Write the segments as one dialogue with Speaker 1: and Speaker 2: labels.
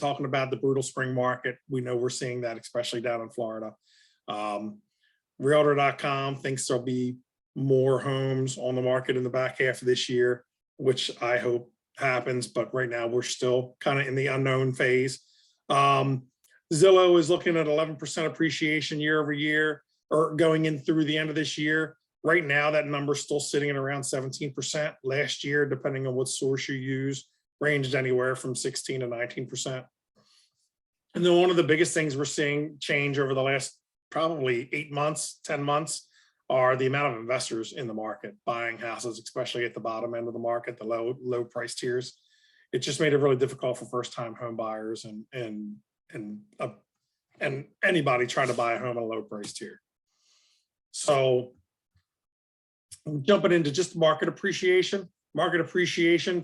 Speaker 1: talking about the brutal spring market. We know we're seeing that, especially down in Florida. Realtor.com thinks there'll be more homes on the market in the back half of this year, which I hope happens, but right now we're still kind of in the unknown phase. Zillow is looking at 11% appreciation year over year, or going in through the end of this year. Right now, that number is still sitting at around 17%. Last year, depending on what source you use, ranged anywhere from 16 to 19%. And then one of the biggest things we're seeing change over the last probably 8 months, 10 months, are the amount of investors in the market buying houses, especially at the bottom end of the market, the low price tiers. It just made it really difficult for first-time home buyers and anybody trying to buy a home at a low price tier. So jumping into just market appreciation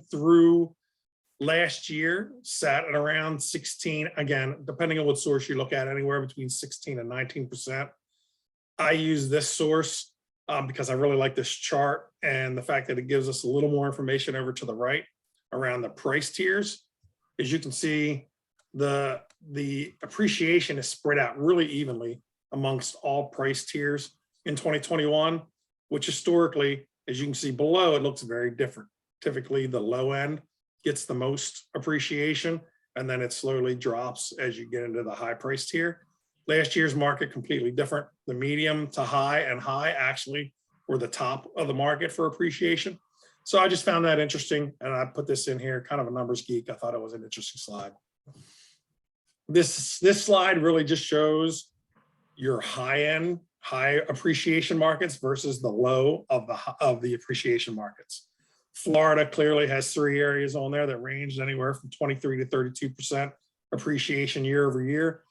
Speaker 1: through last year sat at around 16, again, depending on what source you look at, anywhere between 16 and 19%. I use this source because I really like this chart and the fact that it gives us a little more information over to the right around the price tiers. As you can see, the appreciation is spread out really evenly amongst all price tiers in 2021, which historically, as you can see below, it looks very different. Typically, the low end gets the most appreciation, and then it slowly drops as you get into the high price tier. Last year's market completely different. The medium to high and high actually were the top of the market for appreciation. So I just found that interesting, and I put this in here, kind of a numbers geek. I thought it was an interesting slide. This slide really just shows your high appreciation markets versus the low of the appreciation markets. Florida clearly has 3 areas on there that ranged anywhere from 23 to 32% appreciation year over year.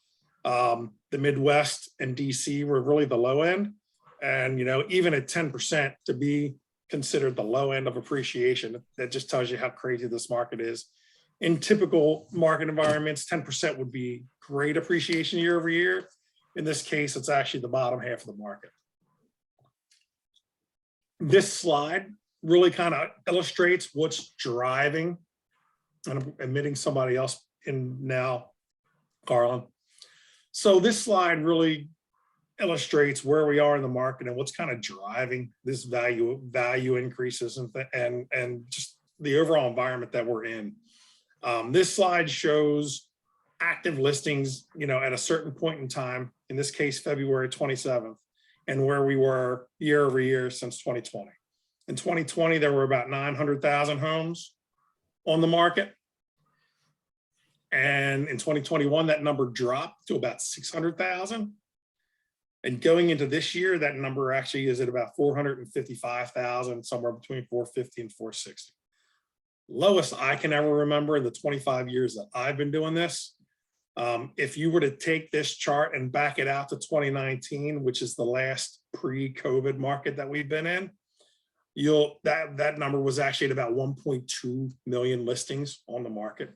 Speaker 1: The Midwest and DC were really the low end. And, even at 10% to be considered the low end of appreciation, that just tells you how crazy this market is. In typical market environments, 10% would be great appreciation year over year. In this case, it's actually the bottom half of the market. This slide really kind of illustrates what's driving, and I'm admitting somebody else in now, Carlin. So this slide really illustrates where we are in the market and what's kind of driving this value increases and just the overall environment that we're in. This slide shows active listings, at a certain point in time, in this case, February 27th, and where we were year over year since 2020. In 2020, there were about 900,000 homes on the market. And in 2021, that number dropped to about 600,000. And going into this year, that number actually is at about 455,000, somewhere between 450 and 460. Lowest I can ever remember in the 25 years that I've been doing this. If you were to take this chart and back it out to 2019, which is the last pre-COVID market that we've been in, that number was actually at about 1.2 million listings on the market.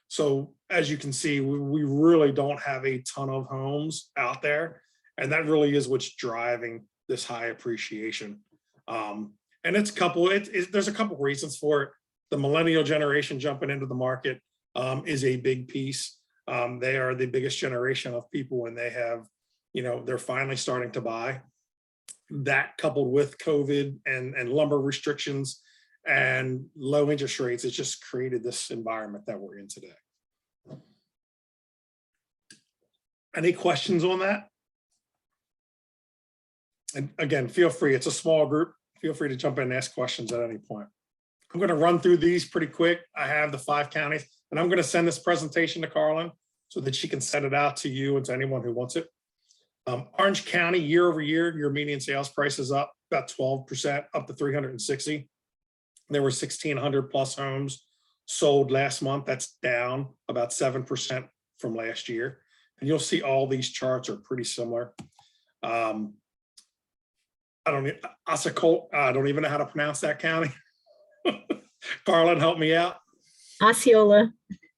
Speaker 1: So as you can see, we really don't have a ton of homes out there. And that really is what's driving this high appreciation. And there's a couple reasons for it. The millennial generation jumping into the market is a big piece. They are the biggest generation of people, and they have, they're finally starting to buy. That coupled with COVID and lumber restrictions and low interest rates, it's just created this environment that we're in today. Any questions on that? And again, feel free, it's a small group. Feel free to jump in and ask questions at any point. I'm going to run through these pretty quick. I have the 5 counties, and I'm going to send this presentation to Carlin so that she can send it out to you and to anyone who wants it. Orange County, year over year, your median sales price is up about 12%, up to 360. There were 1,600 plus homes sold last month. That's down about 7% from last year. And you'll see all these charts are pretty similar. I don't even know how to pronounce that county. Carlin, help me out.
Speaker 2: Osceola.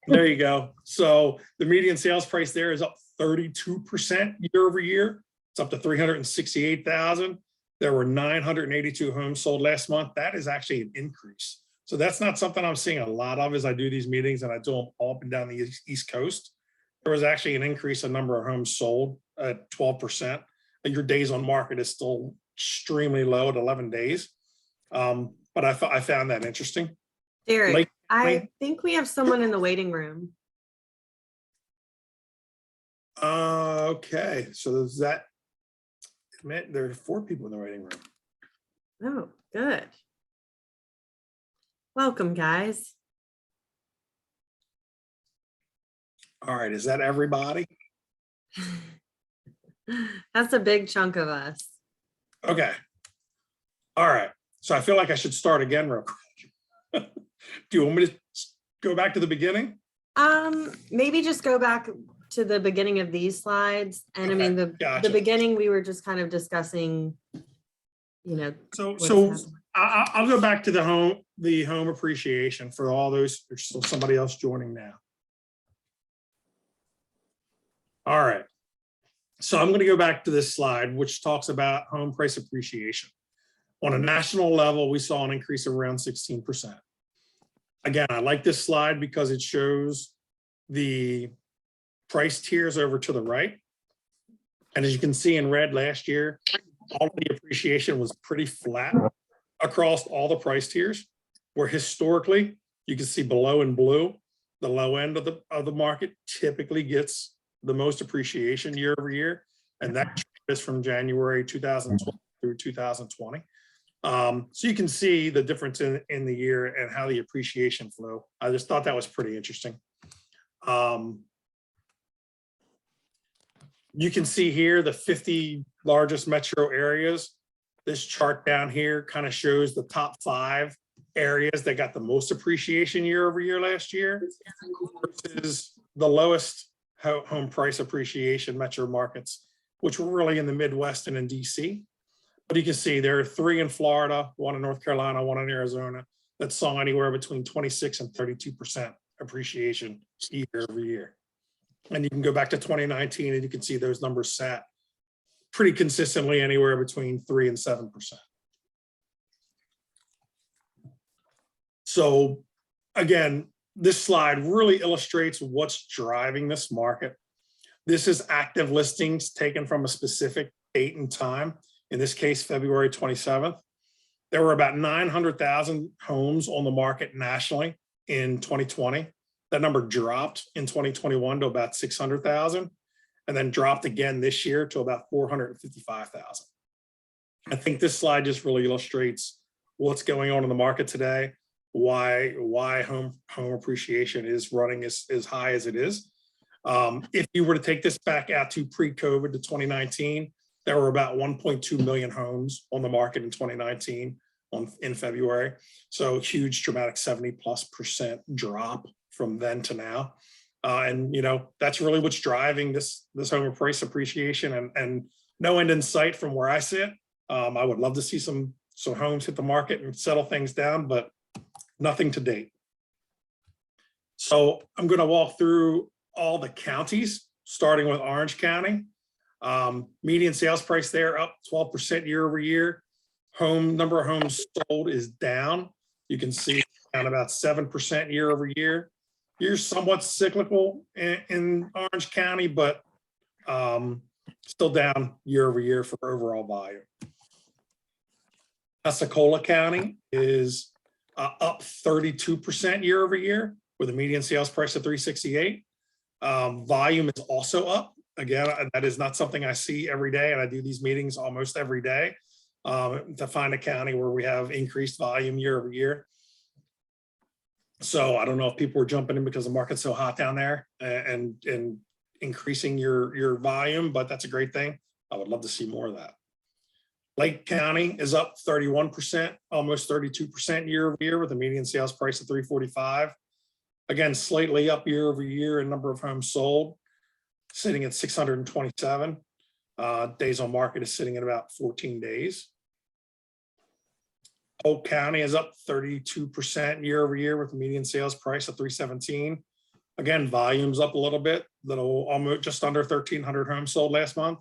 Speaker 1: There you go. So the median sales price there is up 32% year over year. It's up to 368,000. There were 982 homes sold last month. That is actually an increase So that's not something I'm seeing a lot of as I do these meetings, and I do them all up and down the East Coast. There was actually an increase in number of homes sold at 12%. Your days on market is still extremely low at 11 days. But I found that interesting.
Speaker 2: Derek, I think we have someone in the waiting room.
Speaker 1: Okay, so there's that. There are 4 people in the waiting room.
Speaker 2: Oh, good. Welcome, guys.
Speaker 1: All right, is that everybody?
Speaker 2: That's a big chunk of us.
Speaker 1: Okay. All right. So I feel like I should start again real quick. Do you want me to go back to the beginning?
Speaker 2: Maybe just go back to the beginning of these slides. And
Speaker 1: Okay,
Speaker 2: I mean,
Speaker 1: gotcha.
Speaker 2: the beginning, we were just kind of discussing, you know.
Speaker 1: So I'll go back to the home appreciation for all those. There's still somebody else joining now. All right. So I'm going to go back to this slide, which talks about home price appreciation. On a national level, we saw an increase of around 16%. Again, I like this slide because it shows the price tiers over to the right. And as you can see in red last year, all of the appreciation was pretty flat across all the price tiers, where historically you can see below in blue, the low end of the market typically gets the most appreciation year over year. And that is from January 2012 through 2020. So you can see the difference in the year and how the appreciation flow. I just thought that was pretty interesting. You can see here the 50 largest metro areas. This chart down here kind of shows the top 5 areas that got the most appreciation year over year last year versus the lowest home price appreciation metro markets, which were really in the Midwest and in DC. But you can see there are 3 in Florida, 1 in North Carolina, 1 in Arizona that saw anywhere between 26 and 32% appreciation year over year. And you can go back to 2019 and you can see those numbers sat pretty consistently anywhere between 3 and 7%. So again, this slide really illustrates what's driving this market. This is active listings taken from a specific date and time. In this case, February 27th. There were about 900,000 homes on the market nationally in 2020. That number dropped in 2021 to about 600,000 and then dropped again this year to about 455,000. I think this slide just really illustrates what's going on in the market today, why home appreciation is running as high as it is. If you were to take this back out to pre-COVID to 2019, there were about 1.2 million homes on the market in 2019 in February. So huge, dramatic 70+% drop from then to now. And you know, that's really what's driving this home price appreciation and no end in sight from where I sit. I would love to see some homes hit the market and settle things down, but nothing to date. So I'm going to walk through all the counties, starting with Orange County. Median sales price there up 12% year over year. Number of homes sold is down. You can see down about 7% year over year. You're somewhat cyclical in Orange County, but still down year over year for overall volume. Pensacola County is up 32% year over year with a median sales price of $368. Volume is also up. Again, that is not something I see every day, and I do these meetings almost every day to find a county where we have increased volume year over year. So I don't know if people are jumping in because the market's so hot down there and increasing your volume, but that's a great thing. I would love to see more of that. Lake County is up 31%, almost 32% year over year with a median sales price of $345. Again, slightly up year over year in number of homes sold, sitting at 627. Days on market is sitting at about 14 days. Polk County is up 32% year over year with a median sales price of $317. Again, volume's up a little bit, almost just under 1,300 homes sold last month.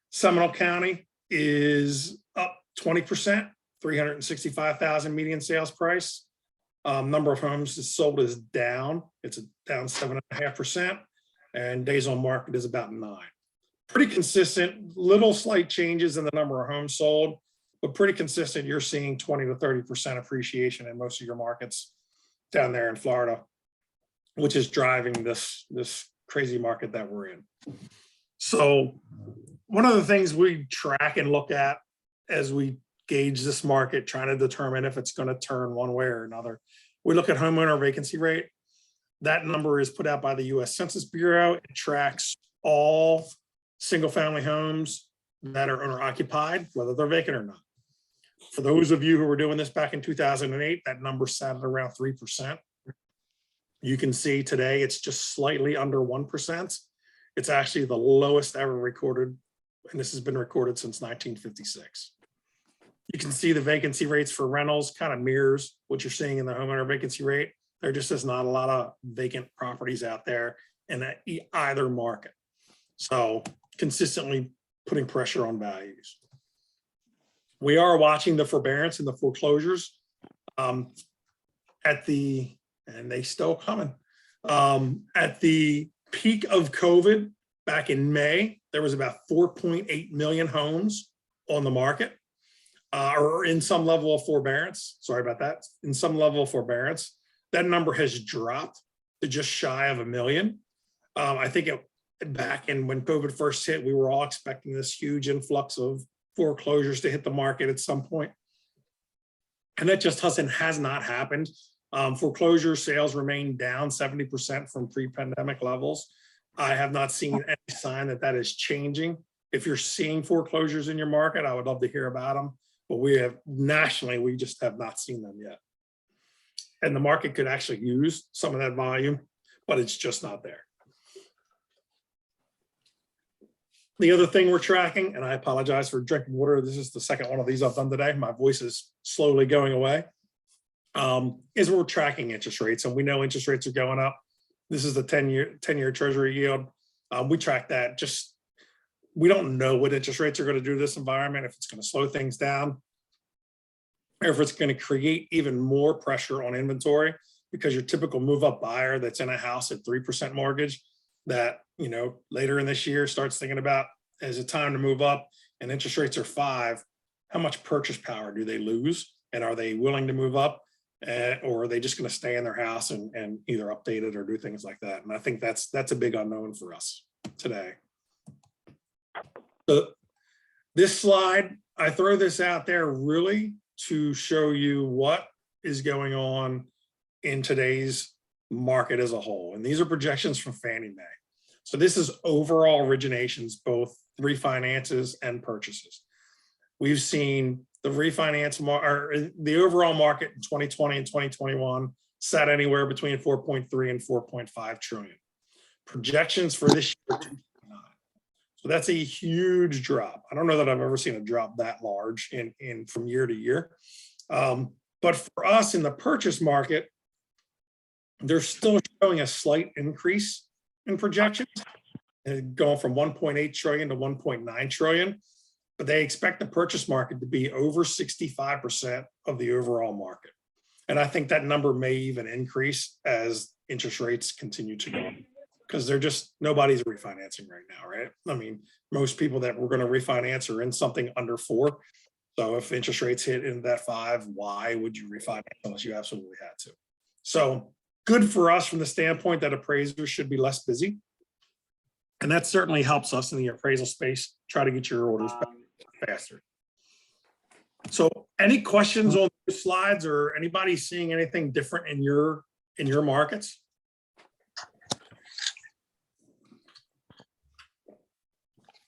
Speaker 1: Seminole County is up 20% 365,000 median sales price. Number of homes is sold is down. It's down 7.5%, and days on market is about 9. Pretty consistent, little slight changes in the number of homes sold, but pretty consistent. You're seeing 20 to 30% appreciation in most of your markets down there in Florida, which is driving this crazy market that we're in. So one of the things we track and look at as we gauge this market, trying to determine if it's going to turn one way or another, we look at homeowner vacancy rate. That number is put out by the US Census Bureau. It tracks all single family homes that are owner occupied, whether they're vacant or not. For those of you who were doing this back in 2008, that number sat at around 3%. You can see today it's just slightly under 1%. It's actually the lowest ever recorded, and this has been recorded since 1956. You can see the vacancy rates for rentals kind of mirrors what you're seeing in the homeowner vacancy rate. There just is not a lot of vacant properties out there in either market. So consistently putting pressure on values. We are watching the forbearance and the foreclosures and they still coming. At the peak of COVID back in May, there was about 4.8 million homes on the market or in some level of forbearance. Sorry about that. In some level of forbearance. That number has dropped to just shy of 1 million. I think back in when COVID first hit, we were all expecting this huge influx of foreclosures to hit the market at some point. And that just has not happened. Foreclosure sales remain down 70% from pre-pandemic levels. I have not seen any sign that that is changing. If you're seeing foreclosures in your market, I would love to hear about them. But we have nationally, we just have not seen them yet. And the market could actually use some of that volume, but it's just not there. The other thing we're tracking, and I apologize for drinking water, this is the second one of these I've done today. My voice is slowly going away, is we're tracking interest rates. And we know interest rates are going up. This is the 10-year treasury yield. We track that. We don't know what interest rates are going to do to this environment, if it's going to slow things down, or if it's going to create even more pressure on inventory, because your typical move-up buyer that's in a house at 3% mortgage that, later in this year starts thinking about, is it time to move up and interest rates are 5, how much purchase power do they lose? And are they willing to move up, or are they just going to stay in their house and either update it or do things like that? And I think that's a big unknown for us today. So this slide, I throw this out there really to show you what is going on in today's market as a whole. And these are projections from Fannie Mae. So this is overall originations, both refinances and purchases. We've seen the refinance or the overall market in 2020 and 2021 sat anywhere between 4.3 and 4.5 trillion. Projections for this year, 2.9. So that's a huge drop. I don't know that I've ever seen a drop that large in from year to year. But for us in the purchase market, they're still showing a slight increase in projections, going from 1.8 trillion to 1.9 trillion. But they expect the purchase market to be over 65% of the overall market. And I think that number may even increase as interest rates continue to go up, because nobody's refinancing right now, right? I mean, most people that were going to refinance are in something under 4. So if interest rates hit in that 5, why would you refinance unless you absolutely had to? So good for us from the standpoint that appraisers should be less busy. And that certainly helps us in the appraisal space, try to get your orders back faster. So any questions on the slides, or anybody seeing anything different in your markets?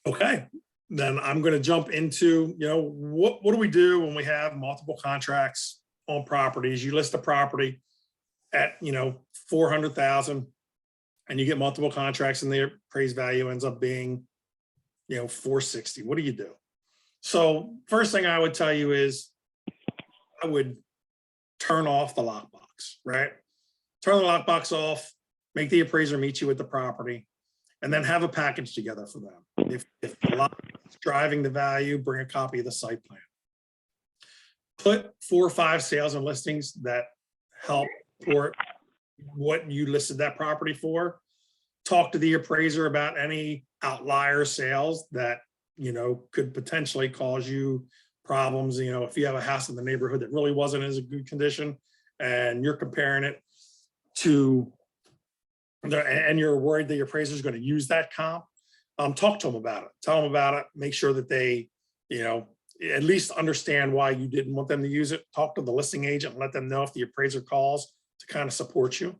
Speaker 1: Okay, then I'm going to jump into, what do we do when we have multiple contracts on properties? You list a property at, 400,000 and you get multiple contracts and the appraised value ends up being, 460. What do you do? So first thing I would tell you is I would turn off the lockbox, right? Turn the lockbox off, make the appraiser meet you at the property, and then have a package together for them. If the lockbox is driving the value, bring a copy of the site plan. Put 4 or 5 sales and listings that help support what you listed that property for. Talk to the appraiser about any outlier sales that, could potentially cause you problems. If you have a house in the neighborhood that really wasn't as a good condition and you're comparing it to, and you're worried the appraiser is going to use that comp, talk to them about it. Tell them about it. Make sure that they, at least understand why you didn't want them to use it. Talk to the listing agent and let them know if the appraiser calls to kind of support you.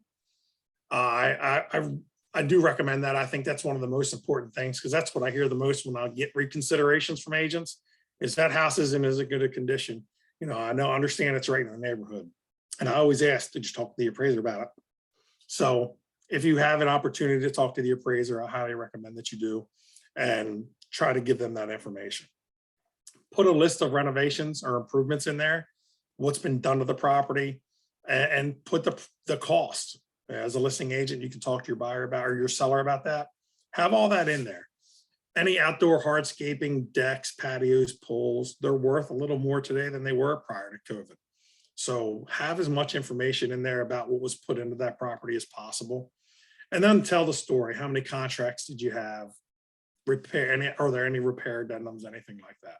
Speaker 1: I do recommend that. I think that's one of the most important things, because that's what I hear the most when I get reconsiderations from agents, is that house isn't as good a condition. I understand it's right in the neighborhood. And I always ask, did you talk to the appraiser about it? So if you have an opportunity to talk to the appraiser, I highly recommend that you do, and try to give them that information. Put a list of renovations or improvements in there, what's been done to the property, and put the cost. As a listing agent, you can talk to your buyer about, or your seller about that. Have all that in there. Any outdoor hardscaping, decks, patios, pools, they're worth a little more today than they were prior to COVID. So have as much information in there about what was put into that property as possible. And then tell the story. How many contracts did you have? Are there any repair addendums, anything like that?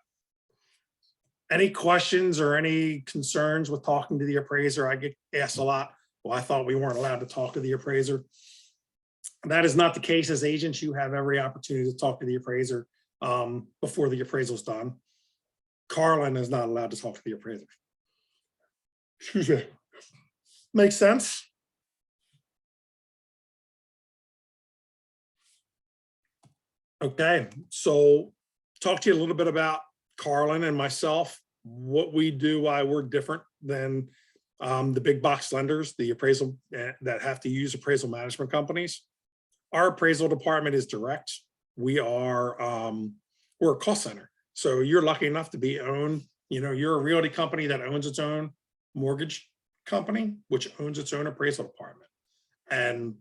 Speaker 1: Any questions or any concerns with talking to the appraiser? I get asked a lot, well, I thought we weren't allowed to talk to the appraiser. That is not the case. As agents, you have every opportunity to talk to the appraiser before the appraisal is done. Carlin is not allowed to talk to the appraiser. Excuse me. Makes sense? Okay, so talk to you a little bit about Carlin and myself, what we do, why we're different than the big box lenders, the appraisal that have to use appraisal management companies. Our appraisal department is direct. We're a cost center. So you're lucky enough to be owned, you're a realty company that owns its own mortgage company, which owns its own appraisal department. And,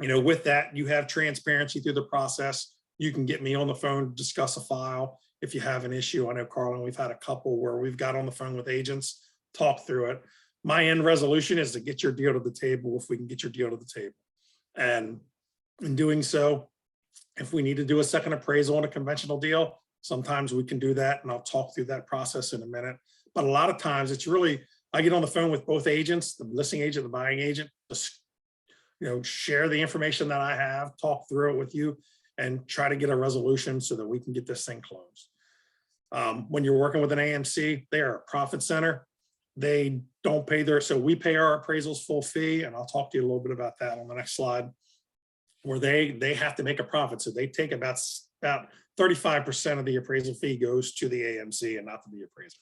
Speaker 1: with that, you have transparency through the process. You can get me on the phone to discuss a file if you have an issue. I know, Carlin, we've had a couple where we've got on the phone with agents, talk through it. My end resolution is to get your deal to the table if we can get your deal to the table. And in doing so, if we need to do a second appraisal on a conventional deal, sometimes we can do that. And I'll talk through that process in a minute. But a lot of times it's really, I get on the phone with both agents, the listing agent, the buying agent, just, share the information that I have, talk through it with you, and try to get a resolution so that we can get this thing closed. When you're working with an AMC, they are a profit center. They don't pay so we pay our appraisals full fee, and I'll talk to you a little bit about that on the next slide, where they have to make a profit. So they take about 35% of the appraisal fee goes to the AMC and not to the appraiser.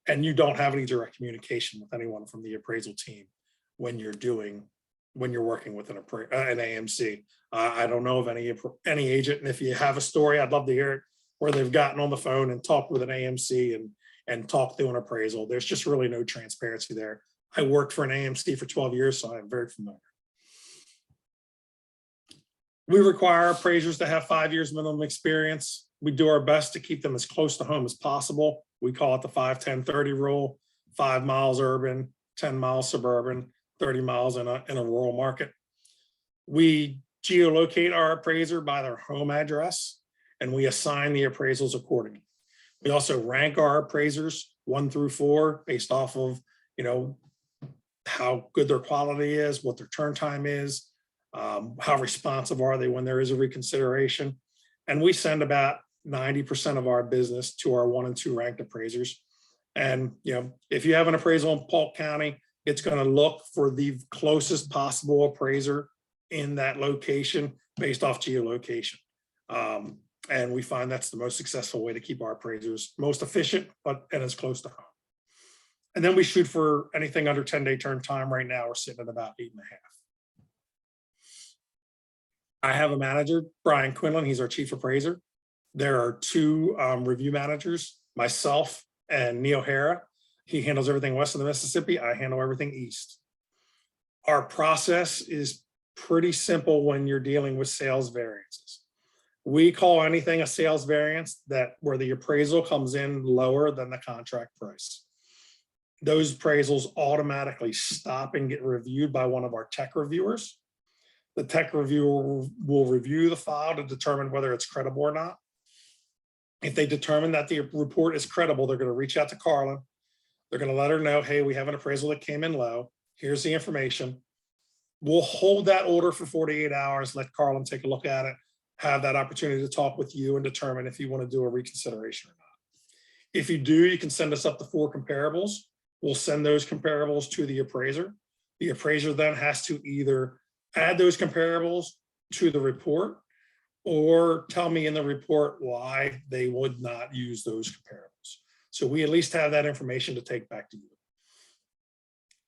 Speaker 1: And you don't have any direct communication with anyone from the appraisal team when you're working with an AMC. I don't know of any agent, and if you have a story, I'd love to hear it, where they've gotten on the phone and talked with an AMC and talked through an appraisal. There's just really no transparency there. I worked for an AMC for 12 years, so I'm very familiar. We require appraisers to have 5 years minimum experience. We do our best to keep them as close to home as possible. We call it the 5-10-30 rule: 5 miles urban, 10 miles suburban, 30 miles in a rural market. We geolocate our appraiser by their home address, and we assign the appraisals accordingly. We also rank our appraisers 1 through 4 based off of, how good their quality is, what their turn time is, how responsive are they when there is a reconsideration. And we send about 90% of our business to our 1 and 2 ranked appraisers. And, if you have an appraisal in Polk County, it's going to look for the closest possible appraiser in that location based off geolocation. And we find that's the most successful way to keep our appraisers most efficient, and as close to home. And then we shoot for anything under 10-day turn time. Right now, we're sitting at about 8.5. I have a manager, Brian Quinlan. He's our chief appraiser. There are 2 review managers, myself and Neil Hara. He handles everything west of the Mississippi. I handle everything east. Our process is pretty simple when you're dealing with sales variances. We call anything a sales variance where the appraisal comes in lower than the contract price. those appraisals automatically stop and get reviewed by one of our tech reviewers. The tech reviewer will review the file to determine whether it's credible or not. If they determine that the report is credible, they're going to reach out to Carlin. They're going to let her know, hey, we have an appraisal that came in low. Here's the information. We'll hold that order for 48 hours, let Carlin take a look at it, have that opportunity to talk with you and determine if you want to do a reconsideration or not. If you do, you can send us up to 4 comparables. We'll send those comparables to the appraiser. The appraiser then has to either add those comparables to the report or tell me in the report why they would not use those comparables. So we at least have that information to take back to you.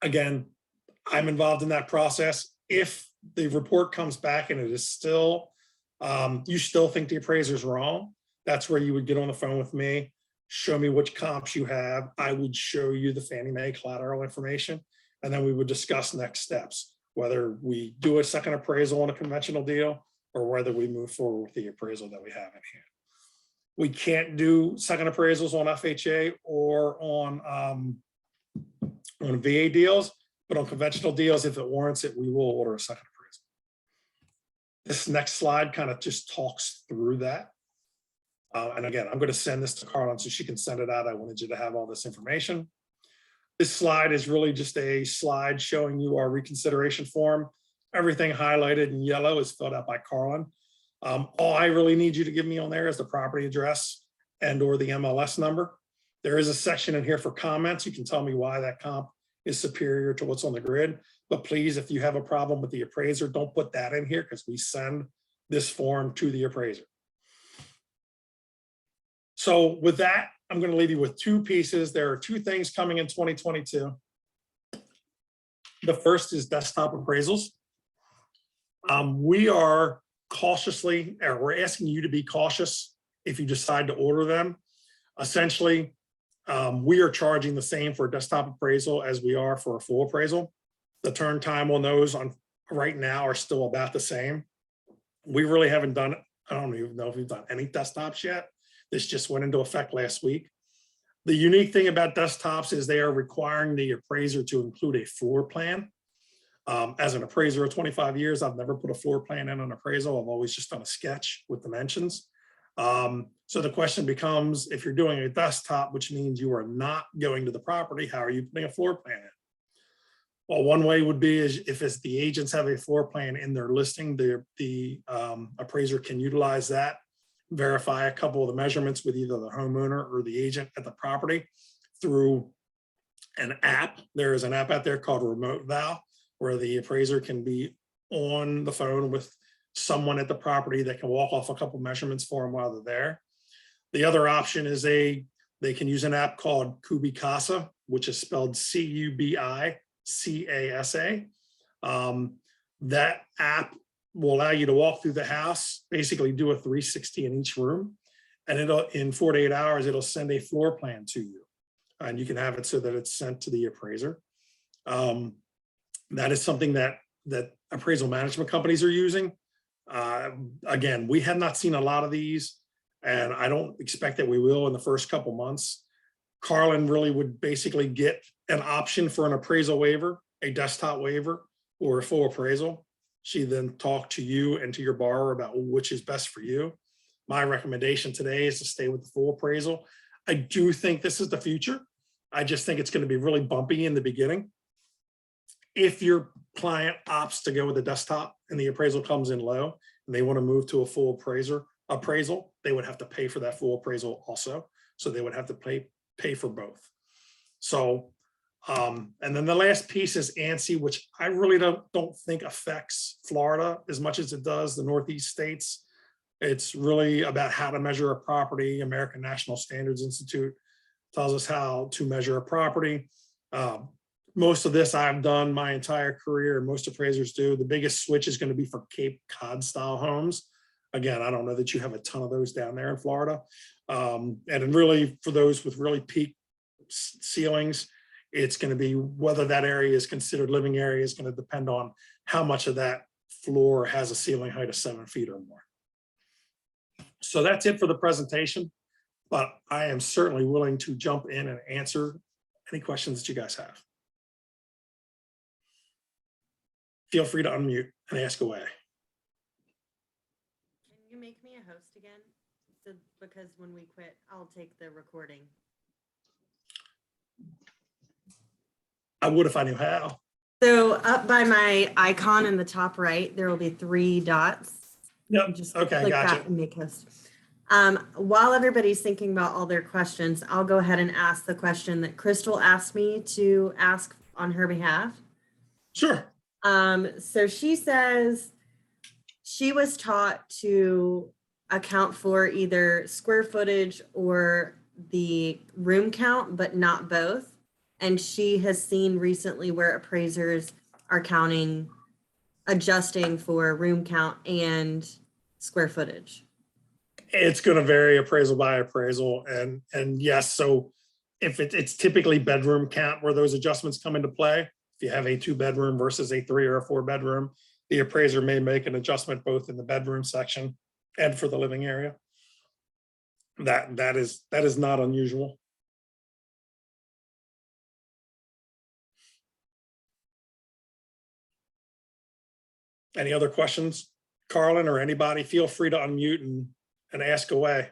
Speaker 1: Again, I'm involved in that process. If the report comes back and it is still, you still think the appraiser's wrong, that's where you would get on the phone with me, show me which comps you have. I would show you the Fannie Mae collateral information, and then we would discuss next steps, whether we do a second appraisal on a conventional deal or whether we move forward with the appraisal that we have in hand. We can't do second appraisals on FHA or on VA deals, but on conventional deals, if it warrants it, we will order a second appraisal. This next slide kind of just talks through that. And again, I'm going to send this to Carlin so she can send it out. I wanted you to have all this information. This slide is really just a slide showing you our reconsideration form. Everything highlighted in yellow is filled out by Carlin. All I really need you to give me on there is the property address and or the MLS number. There is a section in here for comments. You can tell me why that comp is superior to what's on the grid. But please, if you have a problem with the appraiser, don't put that in here because we send this form to the appraiser. So with that, I'm going to leave you with 2 pieces. There are 2 things coming in 2022. The first is desktop appraisals. We are cautiously, or we're asking you to be cautious if you decide to order them. Essentially, we are charging the same for a desktop appraisal as we are for a full appraisal. The turn time on those on right now are still about the same. We really haven't done, I don't even know if we've done any desktops yet. This just went into effect last week. The unique thing about desktops is they are requiring the appraiser to include a floor plan. As an appraiser of 25 years, I've never put a floor plan in an appraisal. I've always just done a sketch with dimensions. So the question becomes, if you're doing a desktop, which means you are not going to the property, how are you putting a floor plan in? Well, one way would be is if it's the agents have a floor plan in their listing, the appraiser can utilize that, verify a couple of the measurements with either the homeowner or the agent at the property through an app. There is an app out there called Remote Val, where the appraiser can be on the phone with someone at the property that can walk off a couple measurements for them while they're there. The other option is they can use an app called Cubicasa, which is spelled Cubicasa. That app will allow you to walk through the house, basically do a 360 in each room, and it'll in 48 hours, it'll send a floor plan to you. And you can have it so that it's sent to the appraiser. That is something that appraisal management companies are using. Again, we have not seen a lot of these, and I don't expect that we will in the first couple months. Carlin really would basically get an option for an appraisal waiver, a desktop waiver, or a full appraisal. She then talked to you and to your borrower about which is best for you. My recommendation today is to stay with the full appraisal. I do think this is the future. I just think it's going to be really bumpy in the beginning. If your client opts to go with the desktop and the appraisal comes in low and they want to move to a full appraisal, they would have to pay for that full appraisal also. So they would have to pay for both. So, and then the last piece is ANSI, which I really don't think affects Florida as much as it does the Northeast states. It's really about how to measure a property. American National Standards Institute tells us how to measure a property. Most of this I've done my entire career, and most appraisers do. The biggest switch is going to be for Cape Cod style homes. Again, I don't know that you have a ton of those down there in Florida. And really for those with really peak ceilings, it's going to be whether that area is considered living area is going to depend on how much of that floor has a ceiling height of 7 feet or more. So that's it for the presentation, but I am certainly willing to jump in and answer any questions that you guys have. Feel free to unmute and ask away.
Speaker 2: Can you make me a host again? So, because when we quit, I'll take the recording.
Speaker 1: I would if I knew how.
Speaker 2: So up by my icon in the top right, there will be 3 dots.
Speaker 1: Yep.
Speaker 2: Just
Speaker 1: Okay,
Speaker 2: click
Speaker 1: gotcha.
Speaker 2: that and make host. While everybody's thinking about all their questions, I'll go ahead and ask the question that Crystal asked me to ask on her behalf.
Speaker 1: Sure.
Speaker 2: So she says she was taught to account for either square footage or the room count, but not both. And she has seen recently where appraisers are adjusting for room count and square footage.
Speaker 1: It's going to vary appraisal by appraisal, and yes, so if it's typically bedroom count where those adjustments come into play. If you have a 2-bedroom versus a 3 or a 4-bedroom, the appraiser may make an adjustment both in the bedroom section and for the living area. That is not unusual. Any other questions, Carlin, or anybody? Feel free to unmute and ask away.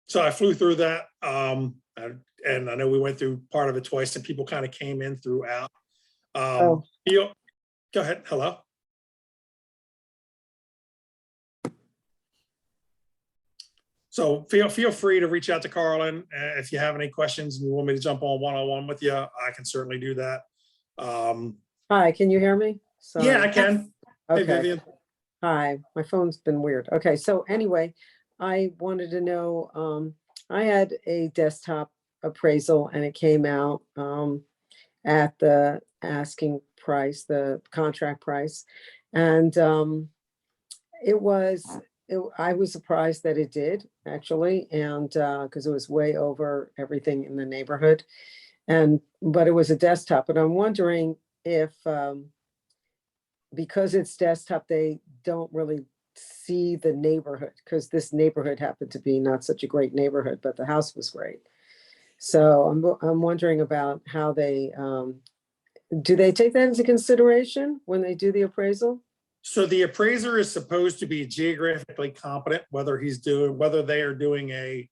Speaker 1: So I flew through that, and I know we went through part of it twice, and people kind of came in throughout. Go ahead. Hello. So feel free to reach out to Carlin if you have any questions and you want me to jump on one-on-one with you. I can certainly do that.
Speaker 3: Hi, can you hear me? Sorry.
Speaker 1: Yeah, I can. Hey,
Speaker 3: Okay.
Speaker 1: Vivian.
Speaker 3: Hi, my phone's been weird. Okay, so anyway, I wanted to know, I had a desktop appraisal and it came out at the asking price, the contract price. And I was surprised that it did actually, and because it was way over everything in the neighborhood. But it was a desktop, and I'm wondering if because it's desktop, they don't really see the neighborhood, because this neighborhood happened to be not such a great neighborhood, but the house was great. So I'm wondering about how they do they take that into consideration when they do the appraisal?
Speaker 1: So the appraiser is supposed to be geographically competent, whether they are doing a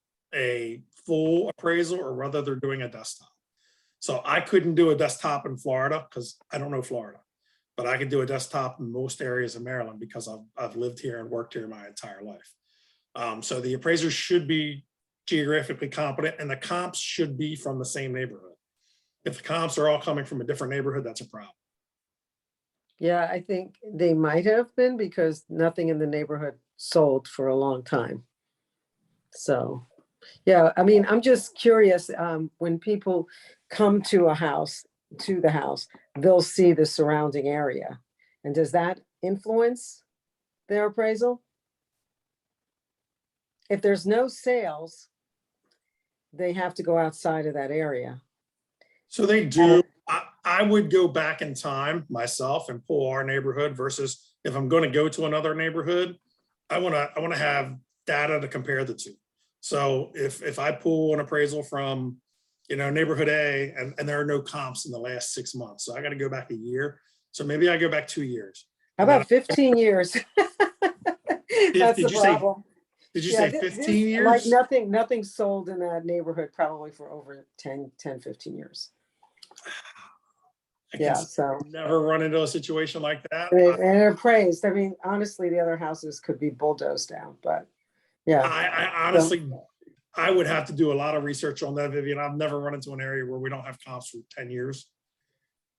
Speaker 1: full appraisal or whether they're doing a desktop. So I couldn't do a desktop in Florida because I don't know Florida, but I could do a desktop in most areas of Maryland because I've lived here and worked here my entire life. So the appraiser should be geographically competent, and the comps should be from the same neighborhood. If the comps are all coming from a different neighborhood, that's a problem.
Speaker 3: Yeah, I think they might have been, because nothing in the neighborhood sold for a long time. So, yeah, I mean, I'm just curious, when people come to the house, they'll see the surrounding area. And does that influence their appraisal? If there's no sales, they have to go outside of that area.
Speaker 1: So they do. I would go back in time myself and pull our neighborhood versus if I'm going to go to another neighborhood, I want to have data to compare the two. So if I pull an appraisal from, neighborhood A and there are no comps in the last 6 months, so I got to go back a year. So maybe I go back 2 years.
Speaker 3: How about 15 years? That's the problem.
Speaker 1: Did you say 15 years?
Speaker 3: Like nothing sold in that neighborhood probably for over 10, 15 years. Yeah, so
Speaker 1: never run into a situation like that.
Speaker 3: And appraised. I mean, honestly, the other houses could be bulldozed down, but yeah.
Speaker 1: I honestly, I would have to do a lot of research on that, Vivian. I've never run into an area where we don't have comps for 10 years.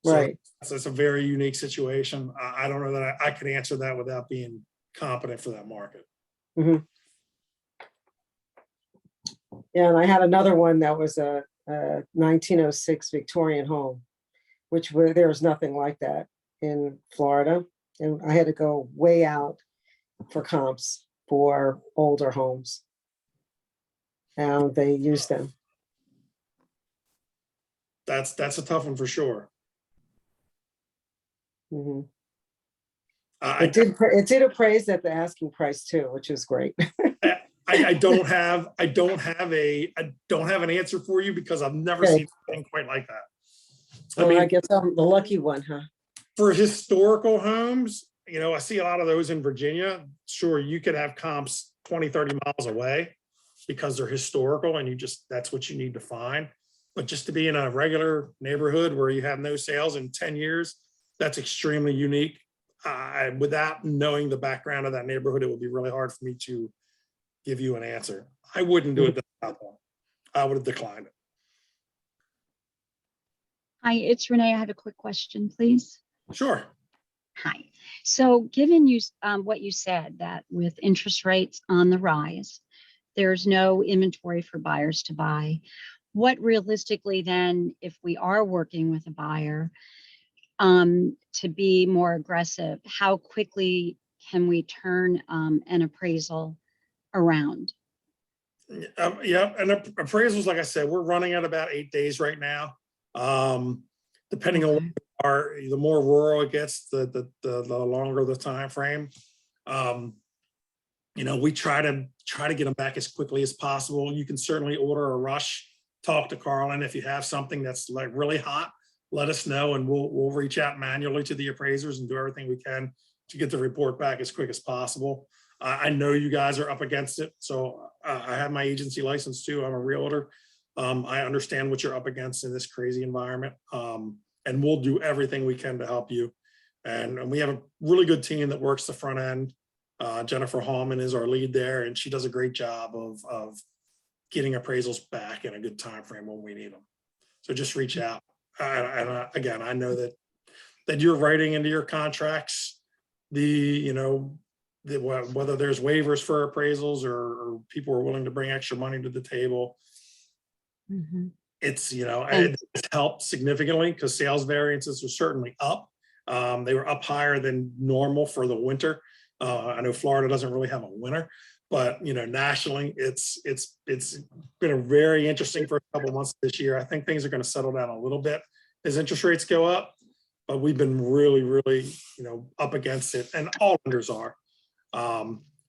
Speaker 1: So
Speaker 3: right.
Speaker 1: It's a very unique situation. I don't know that I could answer that without being competent for that market.
Speaker 3: Mm-hmm. Yeah, and I had another one that was a 1906 Victorian home, which there was nothing like that in Florida. And I had to go way out for comps for older homes. And they used them.
Speaker 1: That's a tough one for sure.
Speaker 3: Mm-hmm. It did appraise at the asking price too, which is great.
Speaker 1: I don't have an answer for you because I've never
Speaker 3: Okay.
Speaker 1: seen anything quite like that. I
Speaker 3: Well, I
Speaker 1: mean,
Speaker 3: guess I'm the lucky one, huh?
Speaker 1: for historical homes, you know, I see a lot of those in Virginia. Sure, you could have comps 20, 30 miles away because they're historical and that's what you need to find. But just to be in a regular neighborhood where you have no sales in 10 years, that's extremely unique. Without knowing the background of that neighborhood, it would be really hard for me to give you an answer. I wouldn't do it that one. I would have declined it.
Speaker 4: Hi, it's Renee. I had a quick question, please.
Speaker 1: Sure.
Speaker 4: Hi. So given you, what you said, that with interest rates on the rise, there's no inventory for buyers to buy. What realistically then, if we are working with a buyer, to be more aggressive, how quickly can we turn an appraisal around?
Speaker 1: Yeah, and appraisals, like I said, we're running at about 8 days right now. Depending on where you are, the more rural it gets, the longer the time frame. You know, we try to get them back as quickly as possible. You can certainly order a rush. Talk to Carlin if you have something that's like really hot. Let us know, and we'll reach out manually to the appraisers and do everything we can to get the report back as quick as possible. I know you guys are up against it, so I have my agency license too. I'm a realtor. I understand what you're up against in this crazy environment, and we'll do everything we can to help you. And we have a really good team that works the front end. Jennifer Hallman is our lead there, and she does a great job of getting appraisals back in a good time frame when we need them. So just reach out. Again, I know that you're writing into your contracts whether there's waivers for appraisals or people are willing to bring extra money to the table.
Speaker 4: Mm-hmm.
Speaker 1: It's, it's helped significantly because sales variances are certainly up. They were up higher than normal for the winter. I know Florida doesn't really have a winter, but nationally, it's been a very interesting for a couple of months this year. I think things are going to settle down a little bit as interest rates go up, but we've been really, up against it, and all lenders are.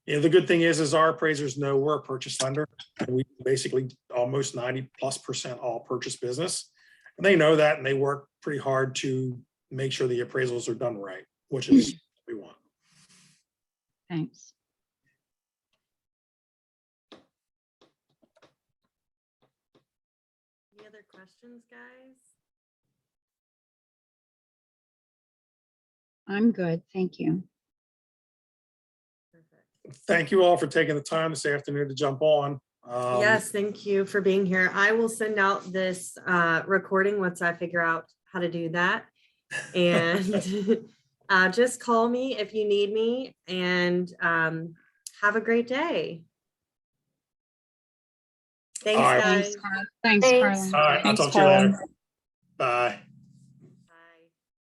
Speaker 1: The good thing is our appraisers know we're a purchase lender, and we basically almost 90+% all purchase business. And they know that, and they work pretty hard to make sure the appraisals are done right, which is what we want.
Speaker 4: Thanks.
Speaker 2: Any other questions, guys?
Speaker 4: I'm good. Thank you.
Speaker 2: Perfect.
Speaker 1: Thank you all for taking the time this afternoon to jump on.
Speaker 2: Yes, thank you for being here. I will send out this recording once I figure out how to do that. And just call me if you need me, and have a great day. Thanks,
Speaker 1: All right.
Speaker 2: guys.
Speaker 4: Thanks,
Speaker 2: Thanks.
Speaker 4: Carlin.
Speaker 1: All right, I'll
Speaker 5: Thanks,
Speaker 1: talk to you
Speaker 5: Carlin.
Speaker 1: later. Bye.